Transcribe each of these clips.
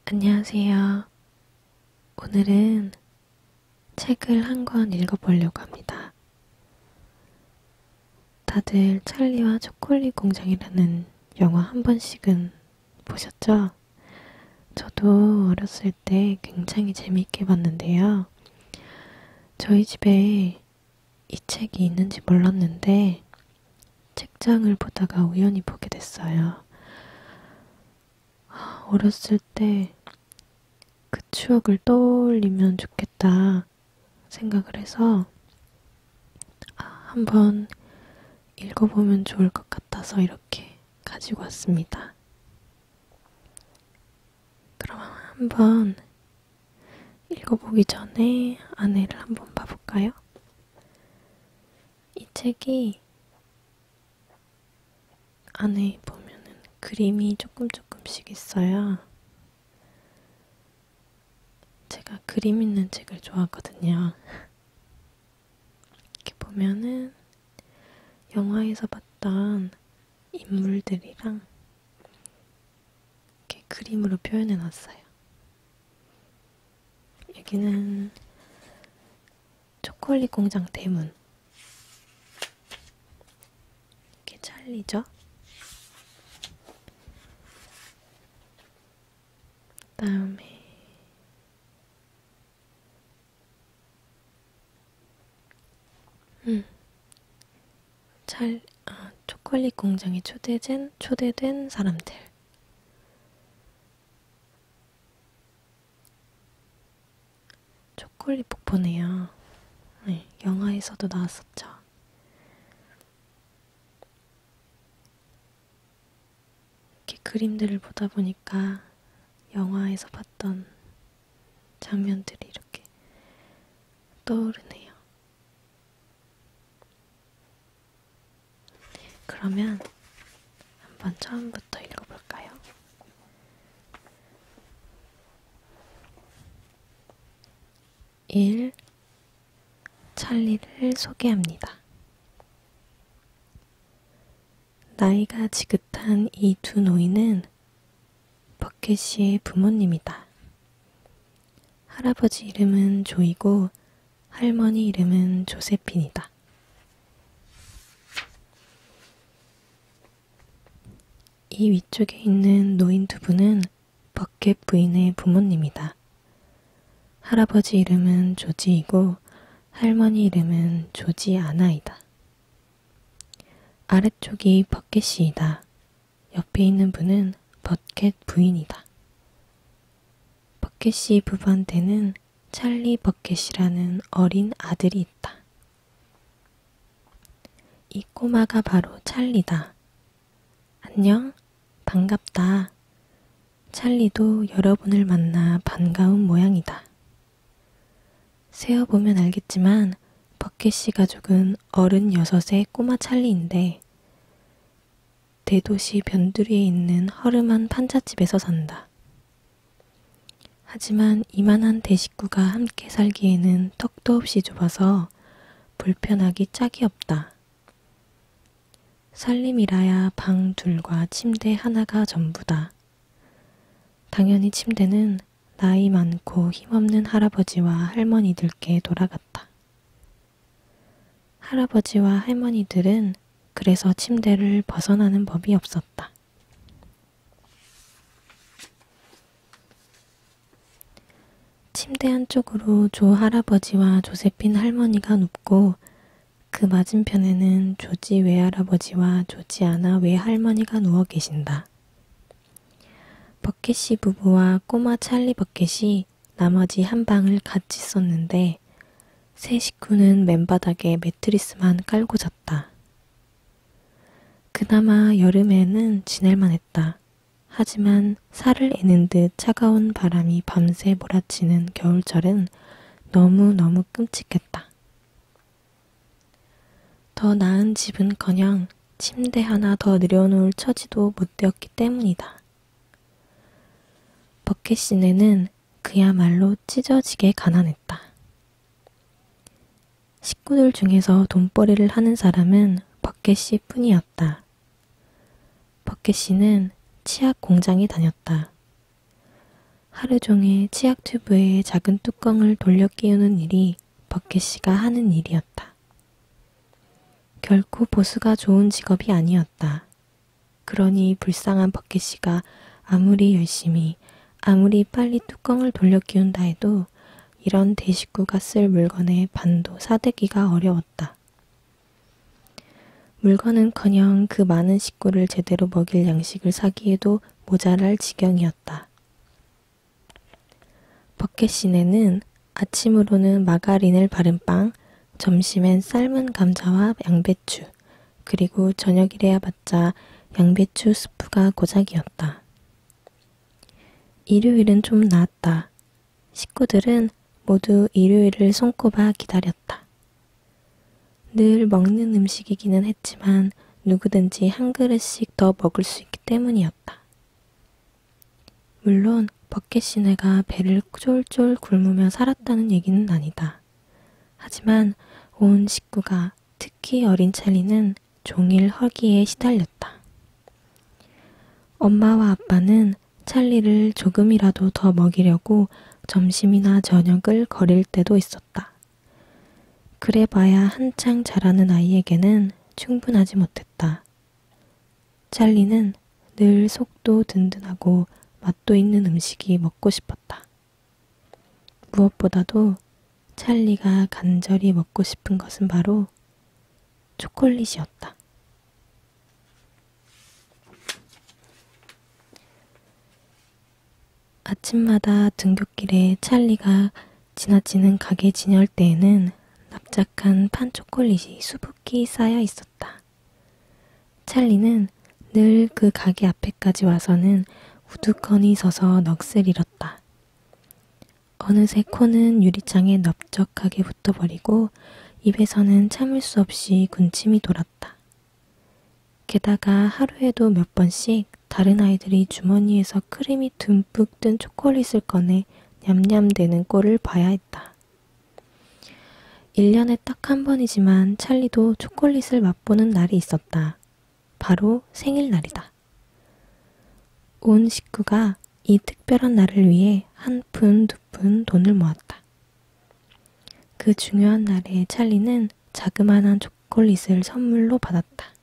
안녕하세요. 오늘은 책을 한 권 읽어보려고 합니다. 다들 찰리와 초콜릿 공장이라는 영화 한 번씩은 보셨죠? 저도 어렸을 때 굉장히 재미있게 봤는데요. 저희 집에 이 책이 있는지 몰랐는데 책장을 보다가 우연히 보게 됐어요. 어렸을 때 그 추억을 떠올리면 좋겠다 생각을 해서 한번 읽어보면 좋을 것 같아서 이렇게 가지고 왔습니다. 그럼 한번 읽어보기 전에 안에를 한번 봐볼까요? 이 책이 안에 보면은 그림이 조금씩 있어요. 제가 그림 있는 책을 좋아하거든요. 이렇게 보면은 영화에서 봤던 인물들이랑 이렇게 그림으로 표현해놨어요. 여기는 초콜릿 공장 대문. 이렇게 찰리죠? 그다음에 초콜릿 공장에 초대된 사람들. 초콜릿 폭포네요. 네, 영화에서도 나왔었죠. 이렇게 그림들을 보다 보니까 영화에서 봤던 장면들이 이렇게 떠오르네요. 그러면 한번 처음부터 읽어볼까요? 1. 찰리를 소개합니다. 나이가 지긋한 이 두 노인은 버켓 씨의 부모님이다. 할아버지 이름은 조이고 할머니 이름은 조세핀이다. 이 위쪽에 있는 노인 두 분은 버켓 부인의 부모님이다. 할아버지 이름은 조지이고 할머니 이름은 조지 아나이다. 아래쪽이 버켓이이다. 옆에 있는 분은 버켓 부인이다. 버켓이 부부한테는 찰리 버켓이라는 어린 아들이 있다. 이 꼬마가 바로 찰리다. 안녕, 반갑다. 찰리도 여러분을 만나 반가운 모양이다. 세어보면 알겠지만 버켓씨 가족은 36의 꼬마 찰리인데 대도시 변두리에 있는 허름한 판잣집에서 산다. 하지만 이만한 대식구가 함께 살기에는 턱도 없이 좁아서 불편하기 짝이 없다. 살림이라야 방 둘과 침대 하나가 전부다. 당연히 침대는 나이 많고 힘없는 할아버지와 할머니들께 돌아갔다. 할아버지와 할머니들은 그래서 침대를 벗어나는 법이 없었다. 침대 한쪽으로 조 할아버지와 조세핀 할머니가 눕고 그 맞은편에는 조지 외할아버지와 조지 아나 외할머니가 누워 계신다. 버켓시 부부와 꼬마 찰리 버켓이 나머지 한 방을 같이 썼는데 세 식구는 맨바닥에 매트리스만 깔고 잤다. 그나마 여름에는 지낼만 했다. 하지만 살을 애는 듯 차가운 바람이 밤새 몰아치는 겨울철은 너무너무 끔찍했다. 더 나은 집은커녕 침대 하나 더 늘여놓을 처지도 못 되었기 때문이다. 버켓 씨네는 그야말로 찢어지게 가난했다. 식구들 중에서 돈벌이를 하는 사람은 버켓 씨 뿐이었다. 버켓 씨는 치약 공장에 다녔다. 하루 종일 치약 튜브에 작은 뚜껑을 돌려 끼우는 일이 버켓씨가 하는 일이었다. 결코 보수가 좋은 직업이 아니었다. 그러니 불쌍한 버켓씨가 아무리 열심히, 아무리 빨리 뚜껑을 돌려 끼운다 해도 이런 대식구가 쓸 물건에 반도 사대기가 어려웠다. 물건은커녕 그 많은 식구를 제대로 먹일 양식을 사기에도 모자랄 지경이었다. 버켓씨네는 아침으로는 마가린을 바른 빵, 점심엔 삶은 감자와 양배추, 그리고 저녁이래야 봤자 양배추 스프가 고작이었다. 일요일은 좀 나았다. 식구들은 모두 일요일을 손꼽아 기다렸다. 늘 먹는 음식이기는 했지만 누구든지 한 그릇씩 더 먹을 수 있기 때문이었다. 물론 버켓씨네가 배를 쫄쫄 굶으며 살았다는 얘기는 아니다. 하지만 온 식구가, 특히 어린 찰리는 종일 허기에 시달렸다. 엄마와 아빠는 찰리를 조금이라도 더 먹이려고 점심이나 저녁을 거릴 때도 있었다. 그래봐야 한창 자라는 아이에게는 충분하지 못했다. 찰리는 늘 속도 든든하고 맛도 있는 음식이 먹고 싶었다. 무엇보다도 찰리가 간절히 먹고 싶은 것은 바로 초콜릿이었다. 아침마다 등굣길에 찰리가 지나치는 가게 진열대에는 납작한 판 초콜릿이 수북히 쌓여 있었다. 찰리는 늘 그 가게 앞에까지 와서는 우두커니 서서 넋을 잃었다. 어느새 코는 유리창에 넓적하게 붙어버리고 입에서는 참을 수 없이 군침이 돌았다. 게다가 하루에도 몇 번씩 다른 아이들이 주머니에서 크림이 듬뿍 든 초콜릿을 꺼내 냠냠대는 꼴을 봐야 했다. 1년에 딱 한 번이지만 찰리도 초콜릿을 맛보는 날이 있었다. 바로 생일날이다. 온 식구가 이 특별한 날을 위해 한 푼, 두 푼 돈을 모았다. 그 중요한 날에 찰리는 자그마한 초콜릿을 선물로 받았다.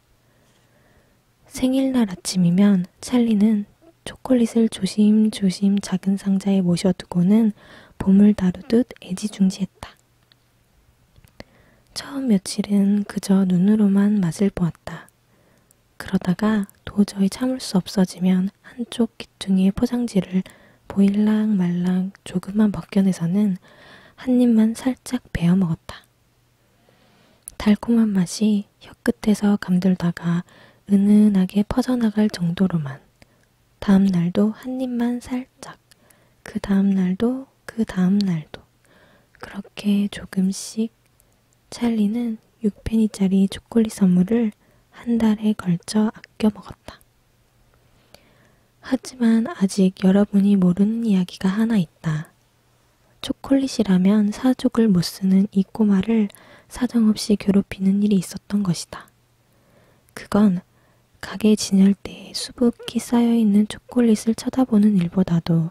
생일날 아침이면 찰리는 초콜릿을 조심조심 작은 상자에 모셔두고는 봄을 다루듯 애지중지했다. 처음 며칠은 그저 눈으로만 맛을 보았다. 그러다가 도저히 참을 수 없어지면 한쪽 귀퉁이의 포장지를 보일랑 말랑 조금만 벗겨내서는 한 입만 살짝 베어 먹었다. 달콤한 맛이 혀끝에서 감돌다가 은은하게 퍼져나갈 정도로만, 다음 날도 한 입만 살짝, 그 다음 날도 그 다음 날도 그렇게 조금씩 찰리는 6페니짜리 초콜릿 선물을 한 달에 걸쳐 아껴 먹었다. 하지만 아직 여러분이 모르는 이야기가 하나 있다. 초콜릿이라면 사족을 못 쓰는 이 꼬마를 사정없이 괴롭히는 일이 있었던 것이다. 그건 가게 진열대에 수북히 쌓여있는 초콜릿을 쳐다보는 일보다도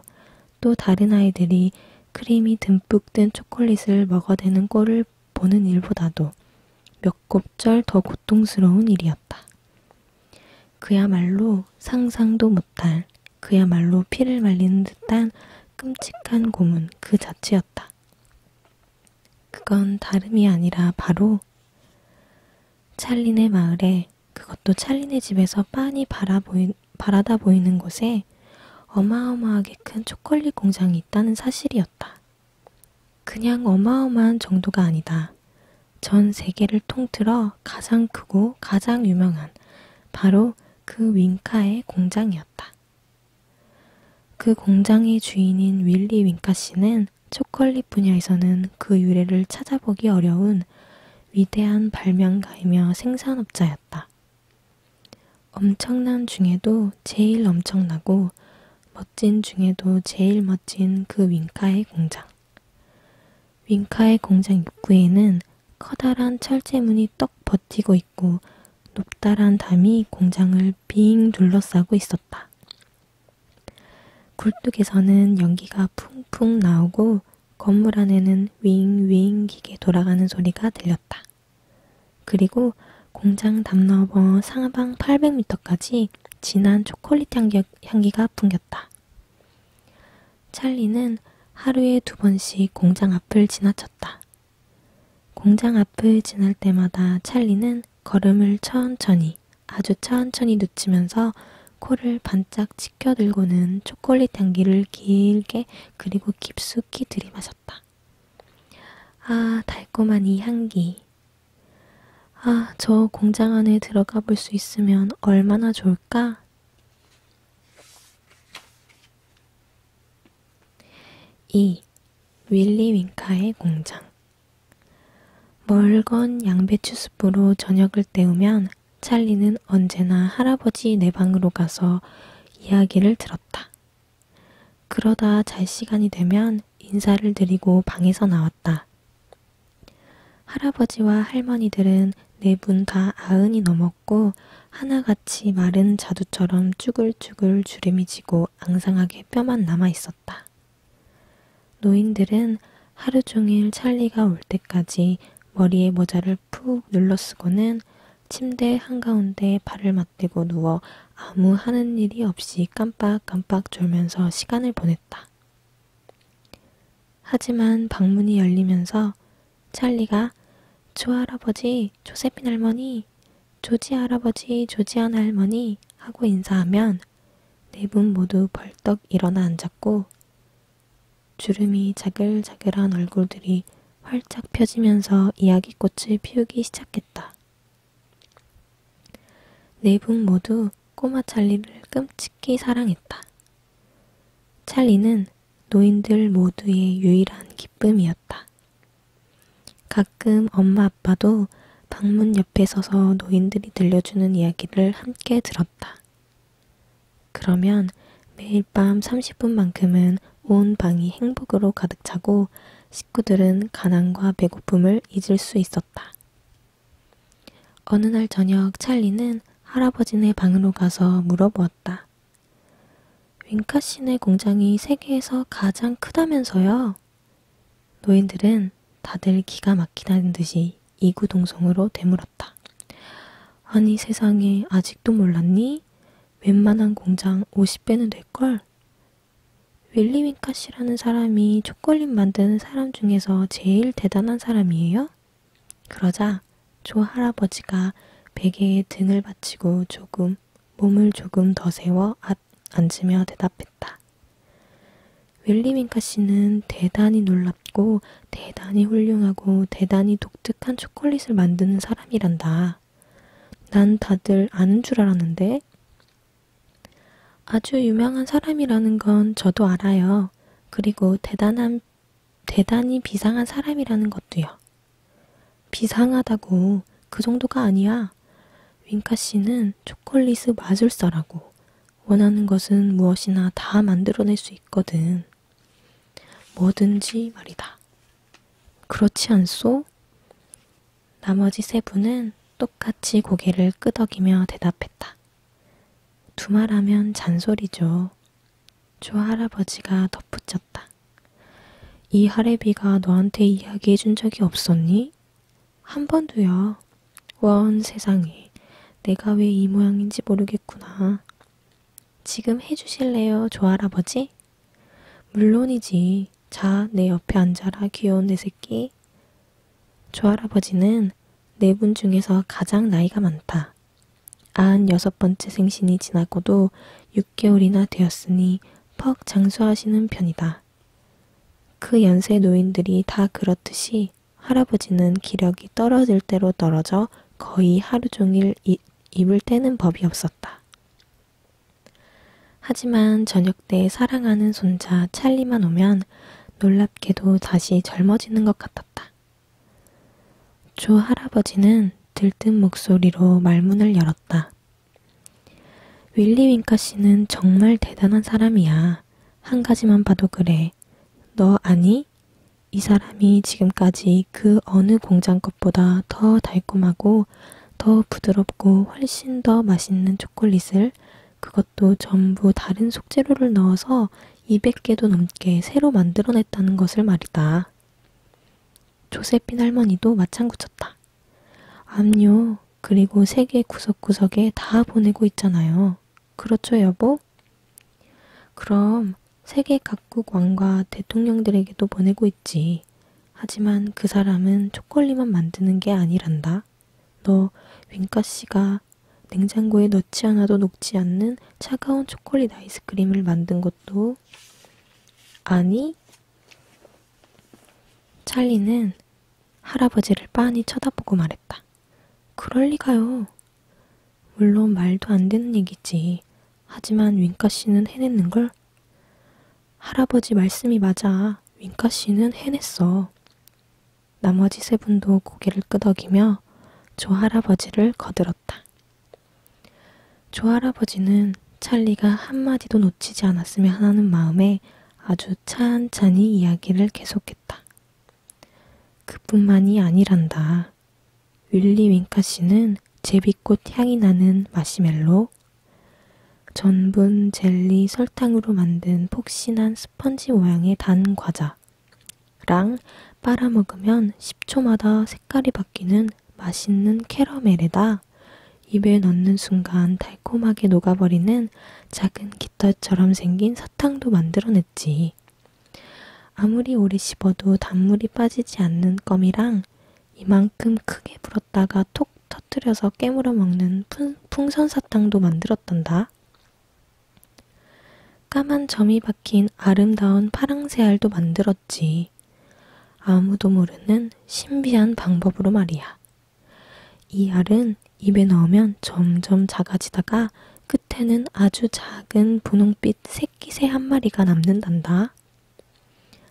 또 다른 아이들이 크림이 듬뿍 든 초콜릿을 먹어대는 꼴을 보는 일보다도 몇 곱절 더 고통스러운 일이었다. 그야말로 상상도 못할, 그야말로 피를 말리는 듯한 끔찍한 고문 그 자체였다. 그건 다름이 아니라 바로 찰리네 마을에, 그것도 찰리네 집에서 빤히 바라다 보이는 곳에 어마어마하게 큰 초콜릿 공장이 있다는 사실이었다. 그냥 어마어마한 정도가 아니다. 전 세계를 통틀어 가장 크고 가장 유명한 바로 그 윙카의 공장이었다. 그 공장의 주인인 윌리 윙카 씨는 초콜릿 분야에서는 그 유래를 찾아보기 어려운 위대한 발명가이며 생산업자였다. 엄청난 중에도 제일 엄청나고 멋진 중에도 제일 멋진 그 윙카의 공장. 윙카의 공장 입구에는 커다란 철제문이 떡 버티고 있고 높다란 담이 공장을 빙 둘러싸고 있었다. 굴뚝에서는 연기가 풍풍 나오고 건물 안에는 윙윙 기계 돌아가는 소리가 들렸다. 그리고 공장 담 넘어 사방 800m까지 진한 초콜릿 향기가 풍겼다. 찰리는 하루에 2번씩 공장 앞을 지나쳤다. 공장 앞을 지날 때마다 찰리는 걸음을 천천히, 아주 천천히 늦추면서 코를 반짝 치켜들고는 초콜릿 향기를 길게 그리고 깊숙이 들이마셨다. 아, 달콤한 이 향기. 아, 저 공장 안에 들어가 볼 수 있으면 얼마나 좋을까? 이 윌리 윙카의 공장. 멀건 양배추 숲으로 저녁을 때우면 찰리는 언제나 할아버지 내 방으로 가서 이야기를 들었다. 그러다 잘 시간이 되면 인사를 드리고 방에서 나왔다. 할아버지와 할머니들은 4분 다 90이 넘었고 하나같이 마른 자두처럼 쭈글쭈글 주름이 지고 앙상하게 뼈만 남아 있었다. 노인들은 하루 종일 찰리가 올 때까지 머리에 모자를 푹 눌러쓰고는 침대 한가운데 발을 맞대고 누워 아무 하는 일이 없이 깜빡깜빡 졸면서 시간을 보냈다. 하지만 방문이 열리면서 찰리가 조할아버지, 조세핀 할머니, 조지 할아버지, 조지안 할머니 하고 인사하면 4분 모두 벌떡 일어나 앉았고 주름이 자글자글한 얼굴들이 활짝 펴지면서 이야기꽃을 피우기 시작했다. 4분 모두 꼬마 찰리를 끔찍히 사랑했다. 찰리는 노인들 모두의 유일한 기쁨이었다. 가끔 엄마 아빠도 방문 옆에 서서 노인들이 들려주는 이야기를 함께 들었다. 그러면 매일 밤 30분만큼은 온 방이 행복으로 가득 차고 식구들은 가난과 배고픔을 잊을 수 있었다. 어느 날 저녁 찰리는 할아버지네 방으로 가서 물어보았다. 윙카 씨네 공장이 세계에서 가장 크다면서요? 노인들은 다들 기가 막히다는 듯이 이구동성으로 되물었다. 아니 세상에 아직도 몰랐니? 웬만한 공장 50배는 될걸? 윌리 윙카 씨라는 사람이 초콜릿 만드는 사람 중에서 제일 대단한 사람이에요? 그러자 조 할아버지가 베개에 등을 받치고 몸을 조금 더 세워 앉으며 대답했다. 윌리 윙카 씨는 대단히 놀랍고 대단히 훌륭하고 대단히 독특한 초콜릿을 만드는 사람이란다. 난 다들 아는 줄 알았는데. 아주 유명한 사람이라는 건 저도 알아요. 그리고 대단히 비상한 사람이라는 것도요. 비상하다고 그 정도가 아니야. 윙카 씨는 초콜릿의 마술사라고. 원하는 것은 무엇이나 다 만들어낼 수 있거든. 뭐든지 말이다. 그렇지 않소? 나머지 3분은 똑같이 고개를 끄덕이며 대답했다. 두말하면 잔소리죠. 조 할아버지가 덧붙였다. 이 할애비가 너한테 이야기해 준 적이 없었니? 한 번도요. 원 세상에, 내가 왜 이 모양인지 모르겠구나. 지금 해주실래요, 조 할아버지? 물론이지. 자, 내 옆에 앉아라, 귀여운 내 새끼. 조 할아버지는 4분 중에서 가장 나이가 많다. 96번째 생신이 지나고도 6개월이나 되었으니 퍽 장수하시는 편이다. 그 연세 노인들이 다 그렇듯이 할아버지는 기력이 떨어질 대로 떨어져 거의 하루 종일 입을 떼는 법이 없었다. 하지만 저녁 때 사랑하는 손자 찰리만 오면 놀랍게도 다시 젊어지는 것 같았다. 조 할아버지는 들뜬 목소리로 말문을 열었다. 윌리 윙카 씨는 정말 대단한 사람이야. 한 가지만 봐도 그래. 너 아니? 이 사람이 지금까지 그 어느 공장 것보다 더 달콤하고 더 부드럽고 훨씬 더 맛있는 초콜릿을, 그것도 전부 다른 속재료를 넣어서 200개도 넘게 새로 만들어냈다는 것을 말이다. 조세핀 할머니도 맞장구쳤다. 암요, 그리고 세계 구석구석에 다 보내고 있잖아요. 그렇죠, 여보? 그럼 세계 각국 왕과 대통령들에게도 보내고 있지. 하지만 그 사람은 초콜릿만 만드는 게 아니란다. 너 윙카 씨가 냉장고에 넣지 않아도 녹지 않는 차가운 초콜릿 아이스크림을 만든 것도 아니? 찰리는 할아버지를 빤히 쳐다보고 말했다. 그럴 리가요. 물론 말도 안 되는 얘기지. 하지만 윙카 씨는 해냈는걸? 할아버지 말씀이 맞아. 윙카 씨는 해냈어. 나머지 세 분도 고개를 끄덕이며 조 할아버지를 거들었다. 조 할아버지는 찰리가 한마디도 놓치지 않았으면 하는 마음에 아주 찬찬히 이야기를 계속했다. 그뿐만이 아니란다. 윌리 윙카 씨는 제비꽃 향이 나는 마시멜로, 전분, 젤리, 설탕으로 만든 폭신한 스펀지 모양의 단 과자랑 빨아먹으면 10초마다 색깔이 바뀌는 맛있는 캐러멜에다 입에 넣는 순간 달콤하게 녹아버리는 작은 깃털처럼 생긴 사탕도 만들어냈지. 아무리 오래 씹어도 단물이 빠지지 않는 껌이랑 이만큼 크게 불었다가 톡 터뜨려서 깨물어 먹는 풍선 사탕도 만들었단다. 까만 점이 박힌 아름다운 파랑새 알도 만들었지. 아무도 모르는 신비한 방법으로 말이야. 이 알은 입에 넣으면 점점 작아지다가 끝에는 아주 작은 분홍빛 새끼새 한 마리가 남는단다.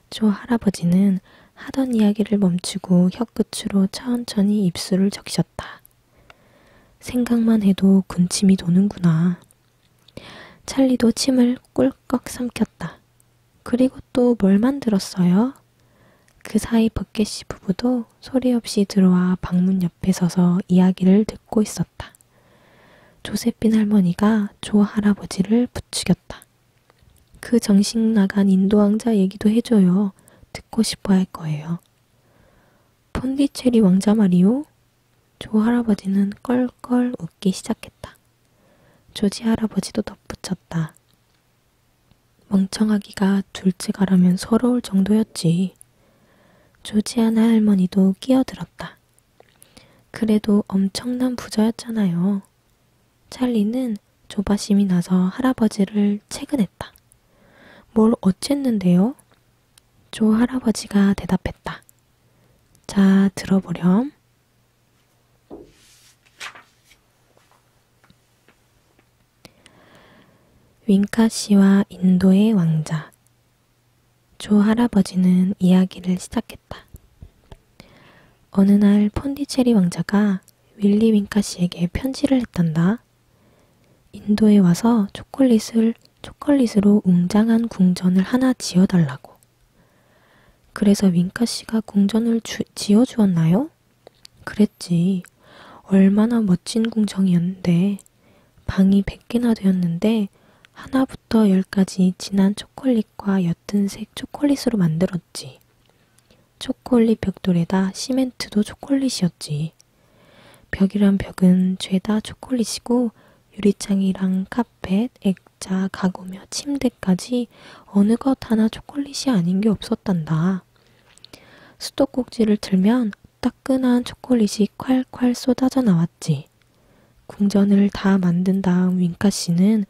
조 할아버지는 하던 이야기를 멈추고 혀끝으로 천천히 입술을 적셨다. 생각만 해도 군침이 도는구나. 찰리도 침을 꿀꺽 삼켰다. 그리고 또 뭘 만들었어요? 그 사이 버켓시 부부도 소리 없이 들어와 방문 옆에 서서 이야기를 듣고 있었다. 조세핀 할머니가 조 할아버지를 부추겼다. 그 정식 나간 인도 왕자 얘기도 해줘요. 듣고 싶어 할 거예요. 폰디체리 왕자 말이요? 조 할아버지는 껄껄 웃기 시작했다. 조지 할아버지도 덧붙였다. 멍청하기가 둘째가라면 서러울 정도였지. 조지아나 할머니도 끼어들었다. 그래도 엄청난 부자였잖아요. 찰리는 조바심이 나서 할아버지를 채근했다. 뭘 어쨌는데요? 조 할아버지가 대답했다. 자, 들어보렴. 윙카 씨와 인도의 왕자. 조 할아버지는 이야기를 시작했다. 어느 날 폰디체리 왕자가 윌리 윙카 씨에게 편지를 했단다. 인도에 와서 초콜릿으로 웅장한 궁전을 하나 지어달라고. 그래서 윙카 씨가 궁전을 지어주었나요? 그랬지. 얼마나 멋진 궁정이었는데 방이 100개나 되었는데 하나부터 10까지 진한 초콜릿과 옅은 색 초콜릿으로 만들었지. 초콜릿 벽돌에다 시멘트도 초콜릿이었지. 벽이란 벽은 죄다 초콜릿이고 유리창이랑 카펫, 액자, 가구며 침대까지 어느 것 하나 초콜릿이 아닌 게 없었단다. 수도꼭지를 틀면 따끈한 초콜릿이 콸콸 쏟아져 나왔지. 궁전을 다 만든 다음 윙카 씨는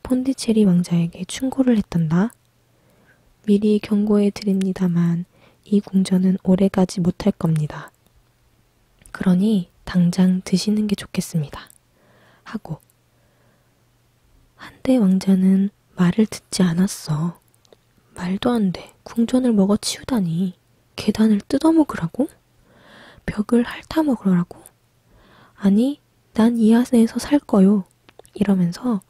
폰디체리 왕자에게 충고를 했단다. 미리 경고해 드립니다만 이 궁전은 오래가지 못할 겁니다. 그러니 당장 드시는 게 좋겠습니다. 하고 한때 왕자는 말을 듣지 않았어. 말도 안 돼. 궁전을 먹어치우다니. 계단을 뜯어먹으라고? 벽을 핥아먹으라고? 아니, 난 이 안에서 살 거요. 이러면서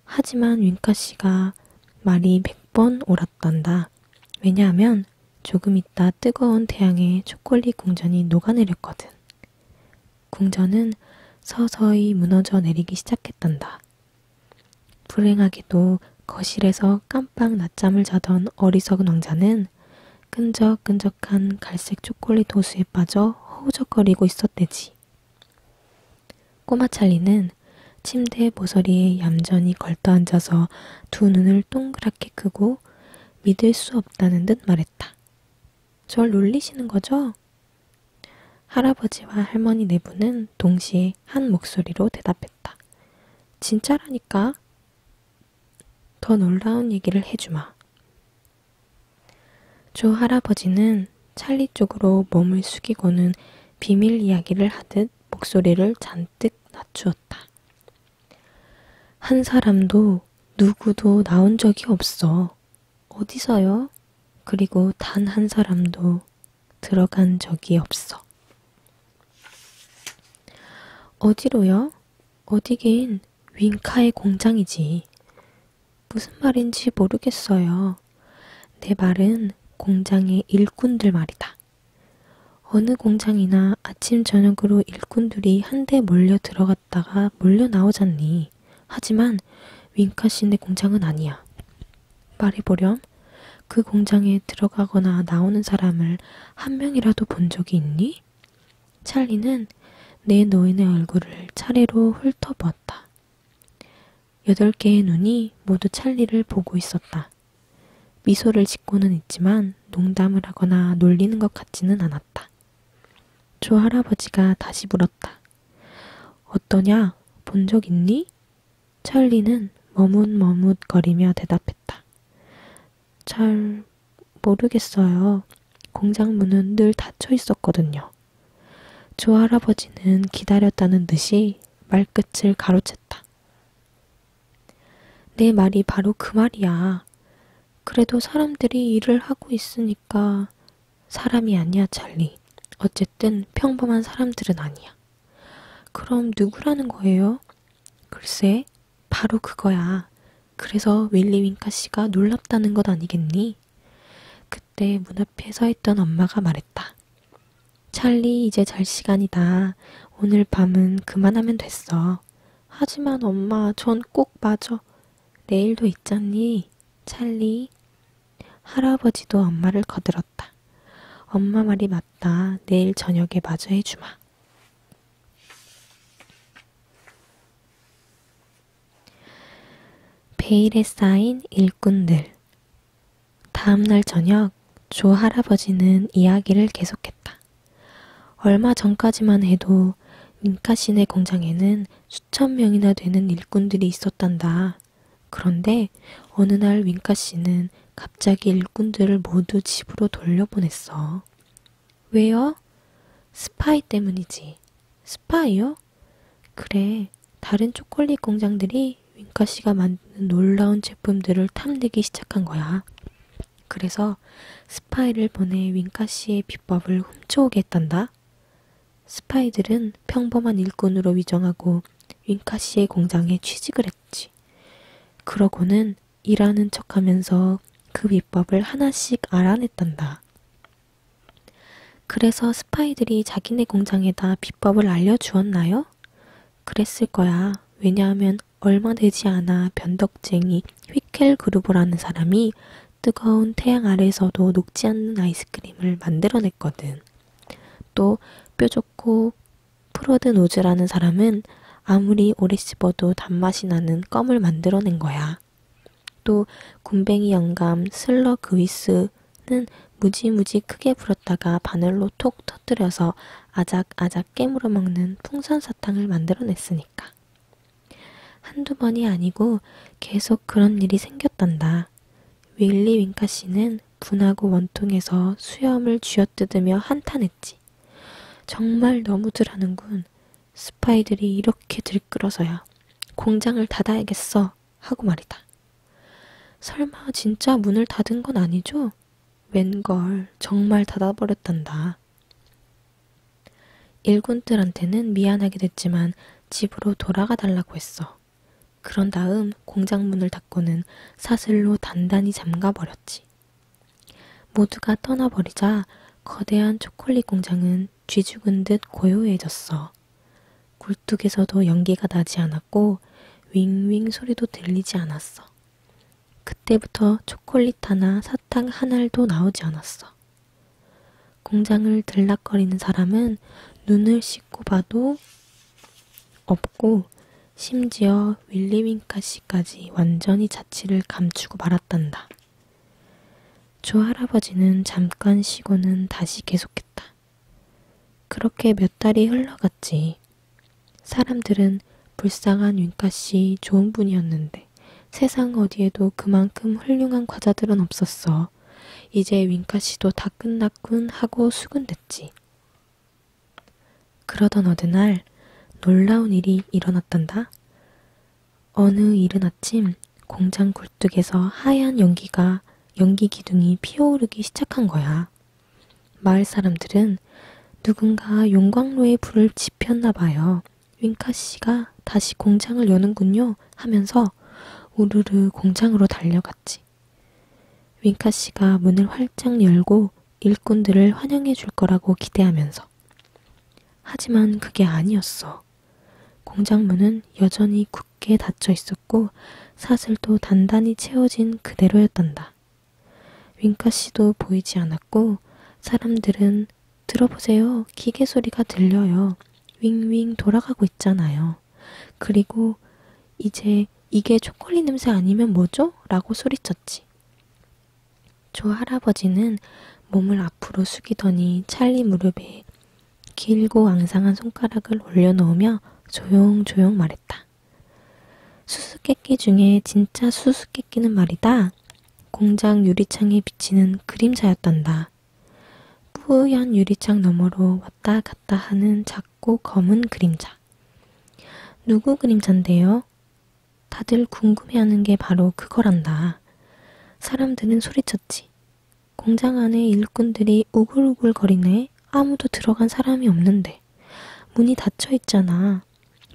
하지만 윙카 씨가 말이 100번 옳았단다. 왜냐하면 조금 있다 뜨거운 태양에 초콜릿 궁전이 녹아내렸거든. 궁전은 서서히 무너져 내리기 시작했단다. 불행하게도 거실에서 깜빡 낮잠을 자던 어리석은 왕자는 끈적끈적한 갈색 초콜릿 호수에 빠져 허우적거리고 있었대지. 꼬마 찰리는 침대 모서리에 얌전히 걸터앉아서 두 눈을 동그랗게 크고 믿을 수 없다는 듯 말했다. 절 놀리시는 거죠? 할아버지와 할머니 네 분은 동시에 한 목소리로 대답했다. 진짜라니까? 더 놀라운 얘기를 해주마. 조 할아버지는 찰리 쪽으로 몸을 숙이고는 비밀 이야기를 하듯 목소리를 잔뜩 낮추었다. 한 사람도 누구도 나온 적이 없어. 어디서요? 그리고 단 한 사람도 들어간 적이 없어. 어디로요? 어디긴 윙카의 공장이지. 무슨 말인지 모르겠어요. 내 말은 공장의 일꾼들 말이다. 어느 공장이나 아침 저녁으로 일꾼들이 한데 몰려 들어갔다가 몰려 나오잖니. 하지만 윙카 씨네 공장은 아니야. 말해보렴. 그 공장에 들어가거나 나오는 사람을 한 명이라도 본 적이 있니? 찰리는 네 노인의 얼굴을 차례로 훑어보았다. 8개의 눈이 모두 찰리를 보고 있었다. 미소를 짓고는 있지만 농담을 하거나 놀리는 것 같지는 않았다. 조 할아버지가 다시 물었다. 어떠냐? 본 적 있니? 찰리는 머뭇머뭇거리며 대답했다. 잘 모르겠어요. 공장 문은 늘 닫혀 있었거든요. 조 할아버지는 기다렸다는 듯이 말끝을 가로챘다. 내 말이 바로 그 말이야. 그래도 사람들이 일을 하고 있으니까 사람이 아니야, 찰리. 어쨌든 평범한 사람들은 아니야. 그럼 누구라는 거예요? 글쎄, 바로 그거야. 그래서 윌리 윙카 씨가 놀랍다는 것 아니겠니? 그때 문 앞에 서 있던 엄마가 말했다. 찰리, 이제 잘 시간이다. 오늘 밤은 그만하면 됐어. 하지만 엄마, 전 꼭 마저. 내일도 있잖니, 찰리. 할아버지도 엄마를 거들었다. 엄마 말이 맞다. 내일 저녁에 마저 해주마. 베일에 쌓인 일꾼들. 다음날 저녁 조 할아버지는 이야기를 계속했다. 얼마 전까지만 해도 윙카시네 공장에는 수천 명이나 되는 일꾼들이 있었단다. 그런데 어느 날 윙카씨는 갑자기 일꾼들을 모두 집으로 돌려보냈어. 왜요? 스파이 때문이지. 스파이요? 그래, 다른 초콜릿 공장들이 윙카씨가 만드는 놀라운 제품들을 탐내기 시작한 거야. 그래서 스파이를 보내 윙카씨의 비법을 훔쳐오게 했단다. 스파이들은 평범한 일꾼으로 위정하고 윙카씨의 공장에 취직을 했지. 그러고는 일하는 척하면서 그 비법을 하나씩 알아냈단다. 그래서 스파이들이 자기네 공장에다 비법을 알려주었나요? 그랬을 거야. 왜냐하면 얼마 되지 않아 변덕쟁이 휘켈 그루버라는 사람이 뜨거운 태양 아래에서도 녹지 않는 아이스크림을 만들어냈거든. 또 뾰족고 프로드 노즈라는 사람은 아무리 오래 씹어도 단맛이 나는 껌을 만들어낸 거야. 또 굼벵이 영감 슬러 그위스는 무지무지 크게 불었다가 바늘로 톡 터뜨려서 아작아작 깨물어 먹는 풍선사탕을 만들어냈으니까. 한두 번이 아니고 계속 그런 일이 생겼단다. 윌리 윙카 씨는 분하고 원통에서 수염을 쥐어뜯으며 한탄했지. 정말 너무들 하는군. 스파이들이 이렇게 들끓어서야 공장을 닫아야겠어 하고 말이다. 설마 진짜 문을 닫은 건 아니죠? 웬걸 정말 닫아버렸단다. 일꾼들한테는 미안하게 됐지만 집으로 돌아가 달라고 했어. 그런 다음 공장 문을 닫고는 사슬로 단단히 잠가버렸지. 모두가 떠나버리자 거대한 초콜릿 공장은 쥐죽은 듯 고요해졌어. 굴뚝에서도 연기가 나지 않았고 윙윙 소리도 들리지 않았어. 그때부터 초콜릿 하나, 사탕 한 알도 나오지 않았어. 공장을 들락거리는 사람은 눈을 씻고 봐도 없고 심지어 윌리 윙카 씨까지 완전히 자취를 감추고 말았단다. 조 할아버지는 잠깐 쉬고는 다시 계속했다. 그렇게 몇 달이 흘러갔지. 사람들은 불쌍한 윙카 씨 좋은 분이었는데 세상 어디에도 그만큼 훌륭한 과자들은 없었어. 이제 윙카 씨도 다 끝났군 하고 수군댔지. 그러던 어느 날 놀라운 일이 일어났단다. 어느 이른 아침 공장 굴뚝에서 하얀 연기 기둥이 피어오르기 시작한 거야. 마을 사람들은 누군가 용광로에 불을 지폈나 봐요. 윙카 씨가 다시 공장을 여는군요 하면서 우르르 공장으로 달려갔지. 윙카 씨가 문을 활짝 열고 일꾼들을 환영해 줄 거라고 기대하면서. 하지만 그게 아니었어. 공장 문은 여전히 굳게 닫혀 있었고 사슬도 단단히 채워진 그대로였단다. 윙카 씨도 보이지 않았고 사람들은 들어보세요. 기계 소리가 들려요. 윙윙 돌아가고 있잖아요. 그리고 이제 이게 초콜릿 냄새 아니면 뭐죠? 라고 소리쳤지. 조 할아버지는 몸을 앞으로 숙이더니 찰리 무릎에 길고 앙상한 손가락을 올려놓으며 조용조용 말했다. 수수께끼 중에 진짜 수수께끼는 말이다. 공장 유리창에 비치는 그림자였단다. 뿌연 유리창 너머로 왔다 갔다 하는 작고 검은 그림자. 누구 그림자인데요? 다들 궁금해하는 게 바로 그거란다. 사람들은 소리쳤지. 공장 안에 일꾼들이 우글우글거리네. 아무도 들어간 사람이 없는데. 문이 닫혀 있잖아.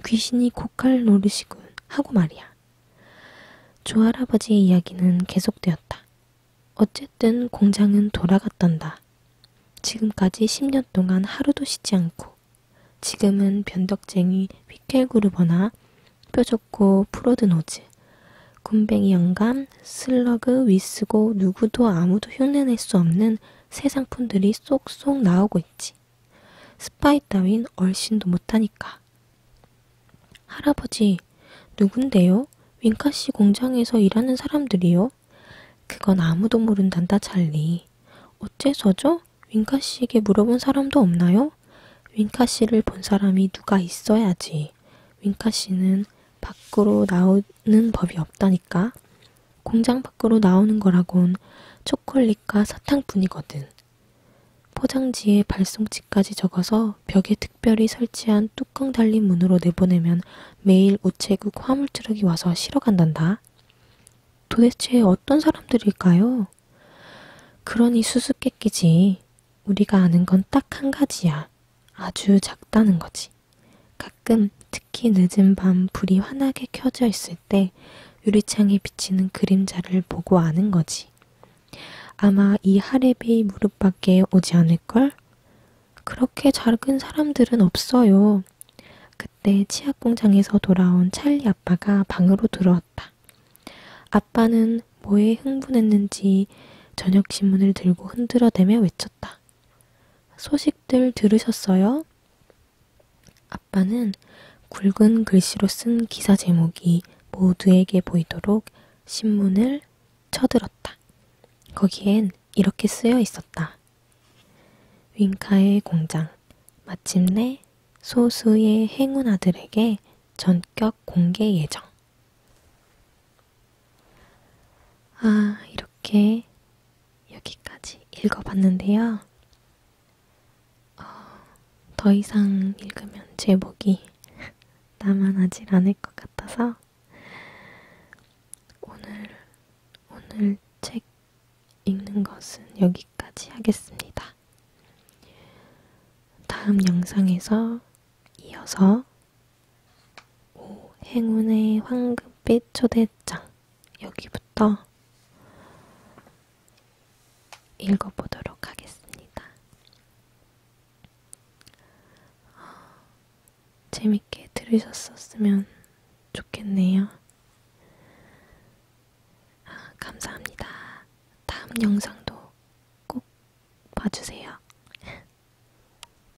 귀신이 고칼 노르시군 하고 말이야. 조 할아버지의 이야기는 계속되었다. 어쨌든 공장은 돌아갔단다. 지금까지 10년 동안 하루도 쉬지 않고 지금은 변덕쟁이 휘켈그루버나 뾰족고 프로드노즈, 굼벵이 영감, 슬러그, 위스고 누구도 아무도 흉내낼 수 없는 새 상품들이 쏙쏙 나오고 있지. 스파이 따윈 얼씬도 못하니까. 할아버지, 누군데요? 윙카씨 공장에서 일하는 사람들이요? 그건 아무도 모른단다, 찰리. 어째서죠? 윙카씨에게 물어본 사람도 없나요? 윙카씨를 본 사람이 누가 있어야지. 윙카씨는 밖으로 나오는 법이 없다니까. 공장 밖으로 나오는 거라곤 초콜릿과 사탕뿐이거든. 포장지에 발송지까지 적어서 벽에 특별히 설치한 뚜껑 달린 문으로 내보내면 매일 우체국 화물 트럭이 와서 실어 간단다. 도대체 어떤 사람들일까요? 그러니 수수께끼지. 우리가 아는 건 딱 한 가지야. 아주 작다는 거지. 가끔 특히 늦은 밤 불이 환하게 켜져 있을 때 유리창에 비치는 그림자를 보고 아는 거지. 아마 이 하레비 무릎밖에 오지 않을걸? 그렇게 작은 사람들은 없어요. 그때 치약 공장에서 돌아온 찰리 아빠가 방으로 들어왔다. 아빠는 뭐에 흥분했는지 저녁신문을 들고 흔들어대며 외쳤다. 소식들 들으셨어요? 아빠는 굵은 글씨로 쓴 기사 제목이 모두에게 보이도록 신문을 쳐들었다. 거기엔 이렇게 쓰여 있었다. 윙카의 공장, 마침내 소수의 행운 아들에게 전격 공개 예정. 이렇게 여기까지 읽어봤는데요. 더 이상 읽으면 제목이 남아나질 않을 것 같아서 오늘 책 읽는 것은 여기까지 하겠습니다. 다음 영상에서 이어서 행운의 황금빛 초대장 여기부터 읽어보도록 하겠습니다. 재밌게 들으셨었으면 좋겠네요. 영상도 꼭 봐주세요.